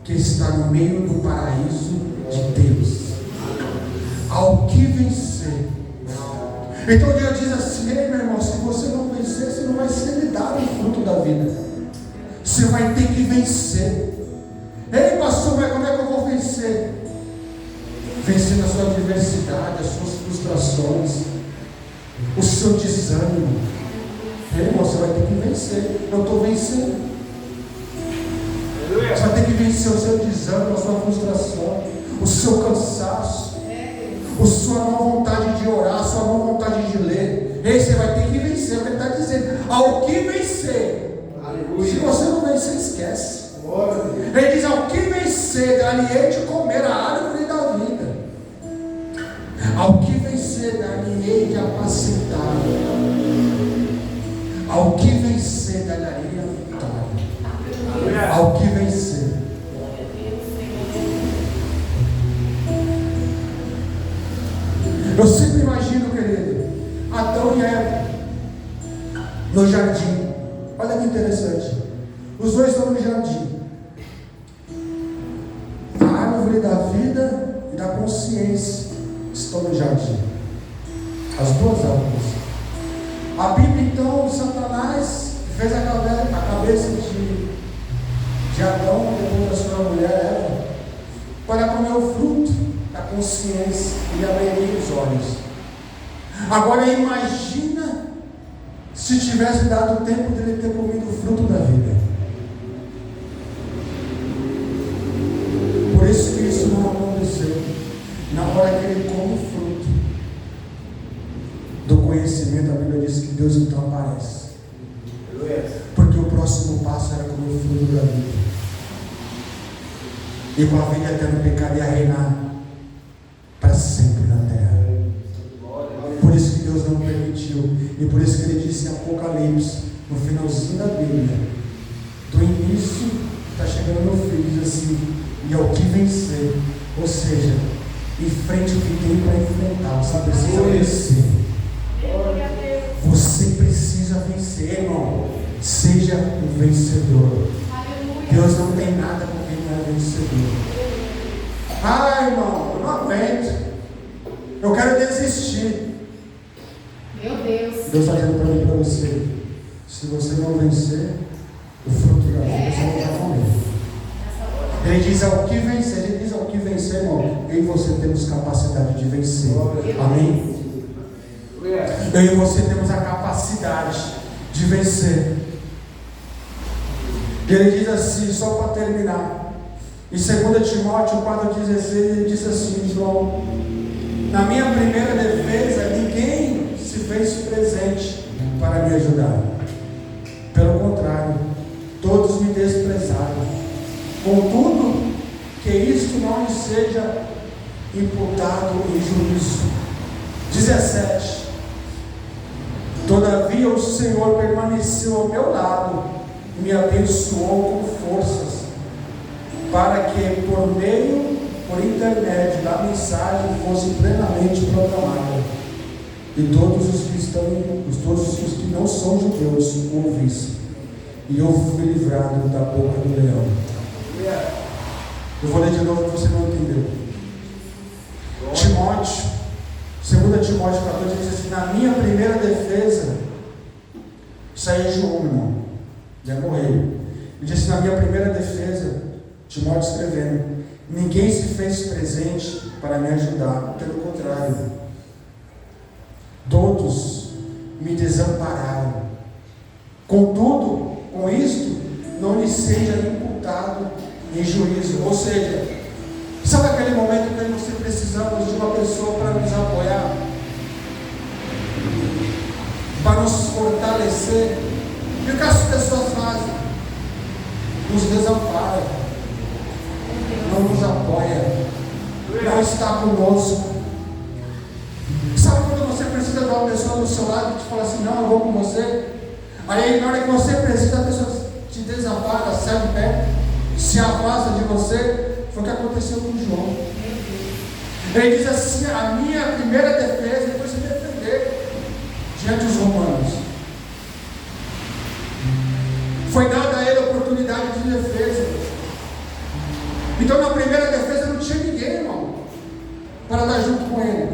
que está no meio do paraíso de Deus. Ao que vencer. Então Deus diz assim: ei, meu irmão, se você não vencer, você não vai ser lhe dado o fruto da vida. Você vai ter que vencer. Ei, pastor, mas como é que eu vou vencer? Vencendo a sua adversidade, as suas frustrações, o seu desânimo. Ei, irmão, você vai ter que vencer. Eu estou vencendo. Você vai ter que vencer o seu desânimo, a sua frustração, o seu cansaço, a sua não vontade de orar, a sua não vontade de ler. Ei, você vai ter que vencer, é o que ele está dizendo. Ao que vencer. Aleluia. Se você não vencer, esquece. Ele diz: ao que vencer, dar-lhe-ei de comer a árvore da vida. Ao que vencer, dar-lhe-ei de apacentar. Ao que vencer, dar-lhe-ei a vitória. Ao que vencer. Eu sempre imagino, querido, Adão e Eva no jardim. Olha que interessante. Os dois estão no jardim. A árvore da vida e da consciência estão no jardim. As duas árvores. A Bíblia, então, Satanás fez a cabeça de Adão, depois da sua mulher Eva, para comer o fruto da consciência e abriria os olhos. Agora imagina se tivesse dado o tempo dele ter comido o fruto da vida. Por isso que isso não aconteceu. Na hora que ele come o fruto do conhecimento, a Bíblia diz que Deus então aparece. Porque o próximo passo era comer o fruto da vida. E com a vida eterna, o pecado ia reinar para sempre na terra. Por isso que Deus não permitiu. E por isso que ele disse em Apocalipse, no finalzinho da Bíblia, do início, está chegando no fim, diz assim: e ao que vencer. Ou seja, enfrente o que tem para enfrentar. Você precisa vencer. Você precisa vencer, irmão. Seja um vencedor. Deus não tem nada com quem não é vencedor. Ah, irmão, eu não aguento. Eu quero desistir. Meu Deus. Deus está dizendo para mim e para você: se você não vencer, o fruto da vida você não vai comer. Ele diz ao que vencer. Ele diz ao que vencer, irmão. Eu e você temos capacidade de vencer. Amém? Eu e você temos a capacidade de vencer. Ele diz assim, só para terminar, em 2 Timóteo 4,16, ele diz assim: João, na minha primeira defesa, ninguém se fez presente para me ajudar. Pelo contrário, todos me desprezaram. Contudo, que isto não lhe seja imputado em juízo. 17. Todavia o Senhor permaneceu ao meu lado e me abençoou com forças, para que por intermédio da mensagem fosse plenamente proclamada, e todos os que não são judeus ouvissem. E eu fui livrado da boca do leão. Eu vou ler de novo que você não entendeu. Timóteo, 2 Timóteo 14 diz assim: na minha primeira defesa, isso aí é João, irmão, já morreu. Ele disse: na minha primeira defesa, Timóteo escrevendo, ninguém se fez presente para me ajudar, pelo contrário, todos me desampararam. Contudo, com isto, não lhe seja imputado em juízo. Ou seja, sabe aquele momento que você precisamos de uma pessoa para nos apoiar, para nos fortalecer? E o que as pessoas fazem? Nos desamparam, não nos apoia, não está conosco. Sabe quando você precisa de uma pessoa do seu lado que te fala assim: não, eu vou com você? Aí na hora que você precisa, a pessoa te desampara, sai de pé, se afasta de você. Foi o que aconteceu com João. Ele diz assim: a minha primeira defesa foi se defender diante dos romanos. Foi dada a ele a oportunidade de defesa. Então na primeira defesa não tinha ninguém, irmão, para estar junto com ele.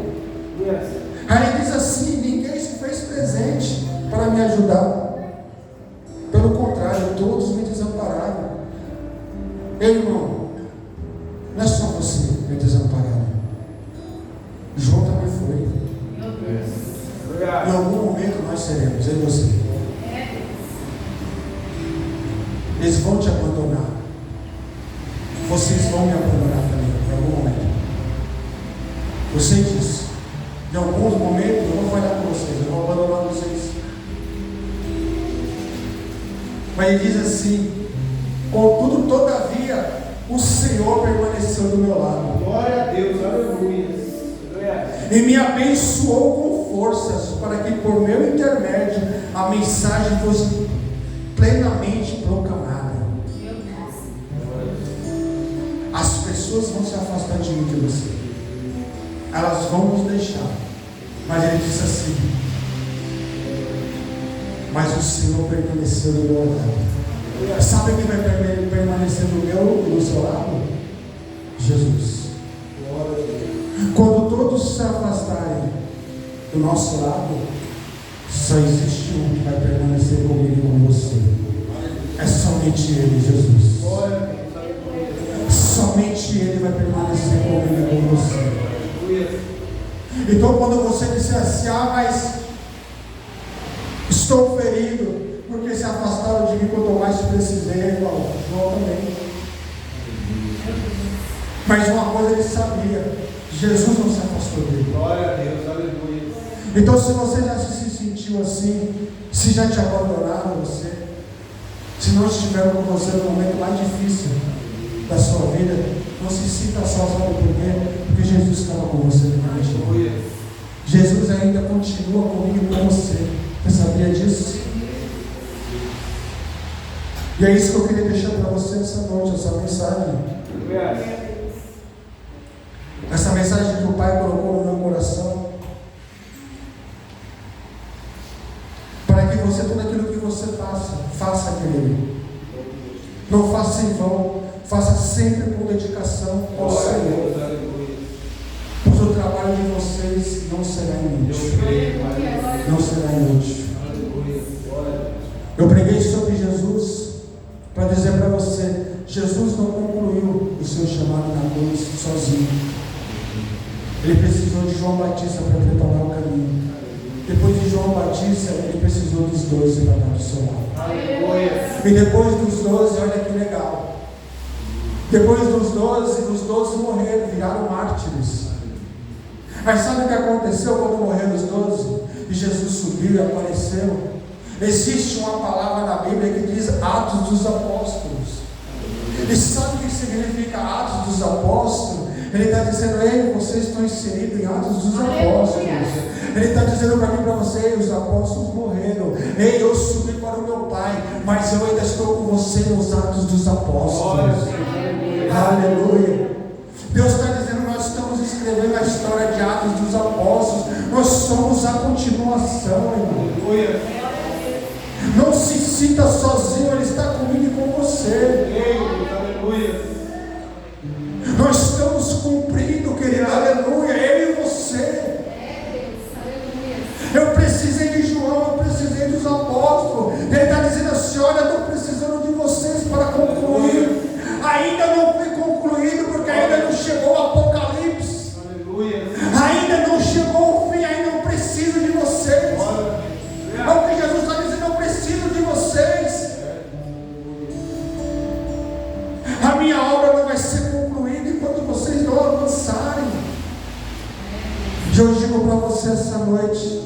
Aí ele diz assim: ninguém se fez presente para me ajudar. Pelo contrário, todos me desampararam. Ei, irmão, não é só você que me desampararam. João também foi. Em algum momento nós seremos, eu e você. Eles vão te abandonar. Vocês vão me abandonar também, em algum momento. Eu sei disso. Em alguns momentos eu vou falhar com vocês, eu vou abandonar vocês. Mas ele diz assim: contudo, todavia, o Senhor permaneceu do meu lado. Glória a Deus, aleluia. E me abençoou com forças, para que por meu intermédio a mensagem fosse plenamente proclamada. As pessoas vão se afastar de mim, de você. Elas vão nos deixar. Mas ele disse assim: mas o Senhor permaneceu do meu lado. Sabe quem vai permanecer do seu lado? Jesus. Quando todos se afastarem do nosso lado, só existe um que vai permanecer comigo e com você. É somente Ele, Jesus. Somente Ele vai permanecer comigo e com você. Então quando você disser assim: ah, mas estou ferido, querido, porque se afastaram de mim quando eu mais precisei, irmão. João também. Mas uma coisa ele sabia: Jesus não se afastou dele. Glória a Deus, aleluia. Então, se você já se sentiu assim, se já te abandonaram você, se não estiveram com você no momento mais difícil da sua vida, não se sinta só, sabe por quê? Porque Jesus estava com você naquele dia. Jesus ainda continua comigo e com você. Você sabia disso? E é isso que eu queria deixar para você essa noite, essa mensagem. Essa mensagem que o Pai colocou no meu coração. Para que você, tudo aquilo que você faça, querido. Não faça em vão, faça sempre com dedicação ao Senhor. Pois o trabalho de vocês não será inútil. Não será inútil. Eu preguei sobre Jesus para dizer para você: Jesus não concluiu o seu chamado na cruz sozinho. Ele precisou de João Batista para preparar o caminho. Depois de João Batista, ele precisou dos 12 para estar do seu lado. E depois dos 12, olha que legal. Depois dos 12, os 12 morreram, viraram mártires. Mas sabe o que aconteceu quando morreram os 12? E Jesus subiu e apareceu. Existe uma palavra na Bíblia que diz Atos dos Apóstolos. E sabe o que significa Atos dos Apóstolos? Ele está dizendo: ei, vocês estão inseridos em Atos dos Apóstolos. Ele está dizendo para mim e para você: os apóstolos morreram. Ei, eu subi para o meu Pai, mas eu ainda estou com você nos Atos dos Apóstolos. Aleluia. Deus está dizendo: nós estamos escrevendo a história de Atos dos Apóstolos. Nós somos a continuação, irmão. Não se sinta sozinho, Ele está comigo e com você. Nós estamos cumprindo, querido, aleluia, ele e você. Eu precisei de João, eu precisei dos apóstolos. Ele está dizendo assim: olha, eu estou precisando de vocês para concluir. Ainda não foi concluído, porque ainda não chegou o Apocalipse. Ainda não chegou o fim, ainda eu preciso de vocês. É o que Jesus está dizendo: eu preciso de vocês. A minha obra não vai ser concluída enquanto vocês não avançarem. E eu digo para você essa noite: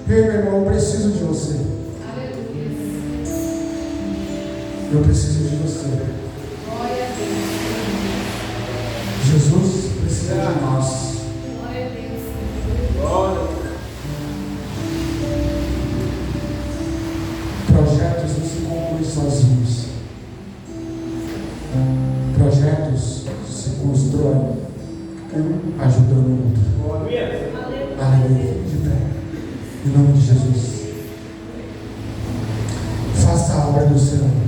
ei, meu irmão, eu preciso de você. Eu preciso de você. Jesus precisa de nós. Projetos não se concluem sozinhos. Projetos se constroem um ajudando o outro. Aleluia. De pé. Em nome de Jesus. Faça a obra do Senhor.